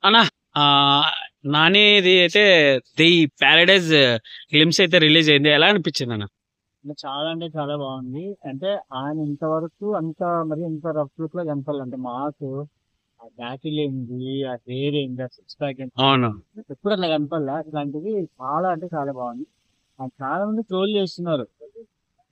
అన్నా ఆ, నానిది అయితే ది ప్యారడైజ్ గ్లిమ్స్ అయితే రిలీజ్ అయింది. ఎలా అనిపించింది అన్న? అంటే చాలా బాగుంది. అంటే ఆయన ఇంతవరకు అంత మరి ఇంత రఫ్ లుక్ లో కనపడాలి. అంటే మాకు ఆ బ్యాటిల్ ఏంది, ఆ హెయిర్ ఏంది, ఆ సిక్స్ ప్యాక్ ఏంటి, అవును. ఎప్పుడు అట్లా కనపడలే. ఇట్లాంటివి చాలా అంటే చాలా బాగుంది. ఆ చాలా మంది ట్రోల్ చేస్తున్నారు.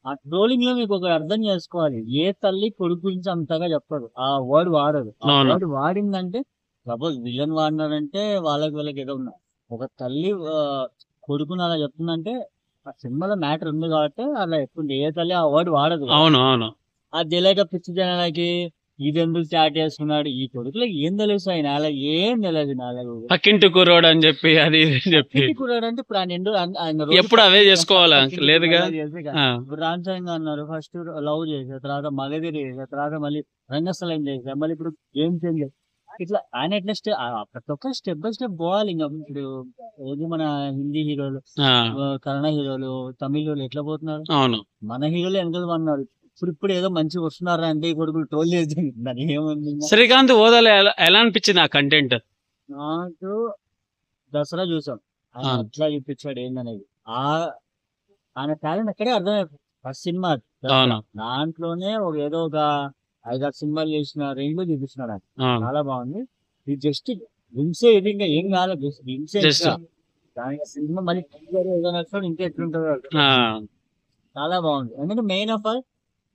ఆ ట్రోలింగ్ లో మీకు ఒక అర్థం చేసుకోవాలి. ఏ తల్లి కొడుకు గురించి అంతగా చెప్పదు, ఆ వర్డ్ వాడదు. ఆ అవును. వర్డ్ వాడిందంటే సపోజ్ విలన్ వాడినారంటే వాళ్ళకి ఏదో ఉన్నా. ఒక తల్లి కొడుకుని అలా చెప్తుందంటే ఆ సినిమాలో మ్యాటర్ ఉంది కాబట్టి అలా చెప్తుంది. ఏ తల్లి ఆ వర్డ్ వాడదు కదా. అవును. అవును. అది తెలియక పిచ్చి జనాలకి ఇది ఎందుకు స్టార్ట్ చేస్తున్నాడు, ఈ కొడుకులకి ఏం తెలుసు, ఆయన అలా ఏం తెలియదు నాలుగు. పక్కింటి కుర్రోడు అని చెప్పి అది ఇది అని చెప్పి పక్కింటి కుర్రాడు అంటే ఇప్పుడు ఆయన ఆయన రోజు ఎప్పుడు అవే పక్కింటి చేసుకోవాలా? పక్కింటి లేదుగా. కుర్రాడు చేసి ఆ, ఇప్పుడు రామ్ చరణ్ గారు అన్నారు. ఫస్ట్ లవ్ చేశారు, తర్వాత మగధీర చేశారు, తర్వాత మళ్ళీ రంగస్థలం చేశారు, మళ్ళీ ఇప్పుడు గేమ్ చేంజర్. ఇట్లా ఆయన ఎట్లా ప్రతి ఒక్క స్టెప్ బై స్టెప్ పోవాలి. ఇంకా ఇప్పుడు ఏది మన హిందీ హీరోలు, ఆ, కన్నడ హీరోలు, తమిళ హీరోలు ఎట్లా పోతున్నారు, అవును. మన హీరోలు వెనకాల పడినారు. ఇప్పుడు ఏదో మంచిగా వస్తున్నారా అంటే ఈ కొడుకులు ట్రోల్ చేసి దాని ఏముంది ఇంకా. శ్రీకాంత్ ఓదాలో ఎలా అనిపించింది ఆ కంటెంట్? నాకు దసరా చూసాం, ఆయన అవును. ఎట్లా చూపించాడు ఏందనేది. ఆ ఆయన టాలెంట్ అక్కడే అర్థమైపోయింది. ఫస్ట్ సినిమా దసరా అవును. దాంట్లోనే ఏదో ఒక 5-6 సినిమాలు చేసిన రేంజ్ లో చూపిస్తున్నాడు ఆయన. అవును. చాలా బాగుంది. ఇది జస్ట్ హింసే, ఇది ఇంకా ఏం కాలేదు, జస్ట్ హింసే జస్ట్ ఇంకా. దానికి సినిమా మళ్ళీ ఏదో నచ్చాడు ఇంకా ఎట్లుంటుందో అర్థం. ఆ, చాలా బాగుంది. ఎందుకంటే మెయిన్ ఆఫ్ ఆల్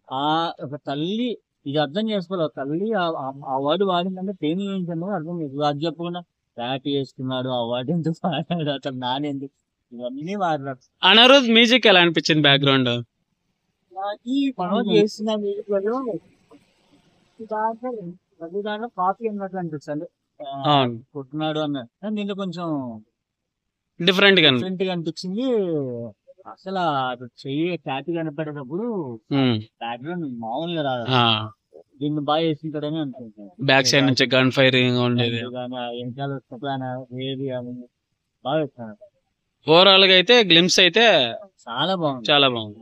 ఆ ఒక తల్లి ఇది అర్థం చేసుకోవాలి. ఒక తల్లి ఆ వర్డ్ వాడిందంటే దేని గురించి అన్నది అర్థం చేసుకోవాలి. అది చెప్పకుండా ప్యాట్ చేసుకున్నాడు, ఆ వర్డ్ ఎందుకు వాడాడు, అతను నానెందుకు, ఇవన్నీ మాట్లాడు. అనిరుద్ మ్యూజిక్ ఎలా అనిపించింది? బ్యాక్గ్రౌండ్ ఈ మనోజ్ చేసిన మ్యూజిక్ వల్ల దాంట్లో ప్రతి దాంట్లో కాపీ అన్నట్లు అనిపిస్తుంది. ఆ, అవును. కొట్టున్నాడు అన్నాడు కానీ దీంట్లో కొంచెం డిఫరెంట్ గా డిఫరెంట్ గా అనిపించింది. అసలు ఆ చెయ్యి ట్యాటూ కనపడేటప్పుడు బ్యాక్గ్రౌండ్ మామూలుగా రాదు. ఆ, దీన్ని బాగా చేసింటాడని అనుకుంటున్నాను. బ్యాక్ సైడ్ నుంచి గన్ ఫైరింగ్ ఉండేది. కానీ ఆ వెనకాల ప్లాన్ ఏది అని బాగా వచ్చాను. ఓవరాల్ గా అయితే గ్లిమ్స్ అయితే చాలా బాగుంది. చాలా బాగుంది.